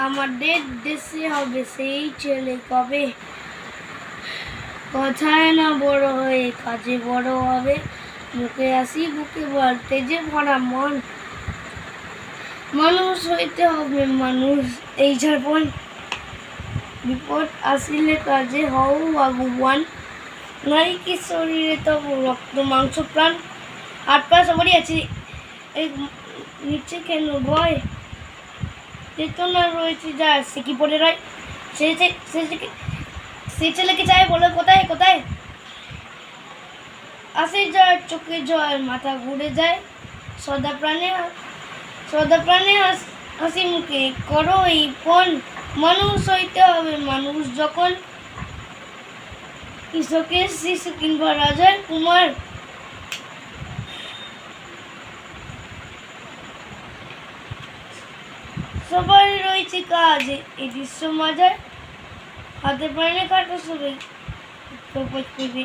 আমাদের দেশে হবে সেই ছেলে কবে, কথায় না বড় হয়ে কাজে বড় হবে, মুখে আসি বুকে বলতে যে ভরা মন, মানুষ হইতে হবে মানুষ এই ঝাড়পন, বিপদ আসিলে কাজে হও আগুয়ান, নাই কি শরীরে তবু রক্ত মাংস প্রাণ, হাত পা সবারই আছে, এই নিচে কেন ভয়, চেতনা রয়েছে যা সে কি পড়ে রয়, সে ছেলেকে চায় বলে কোথায় কোথায়, আসে যায় চোখে জল মাথা ঘুরে যায়, সদা প্রাণে হাসি মুখে করো এই পণ, মানুষ হইতে হবে মানুষ যখন, কৃষকের শিশু কিংবা রাজার কুমার, সবার রয়েছে কাজ এই দৃশ্য মাঝার, হাতে প্রাণে কাটো সবাই করবে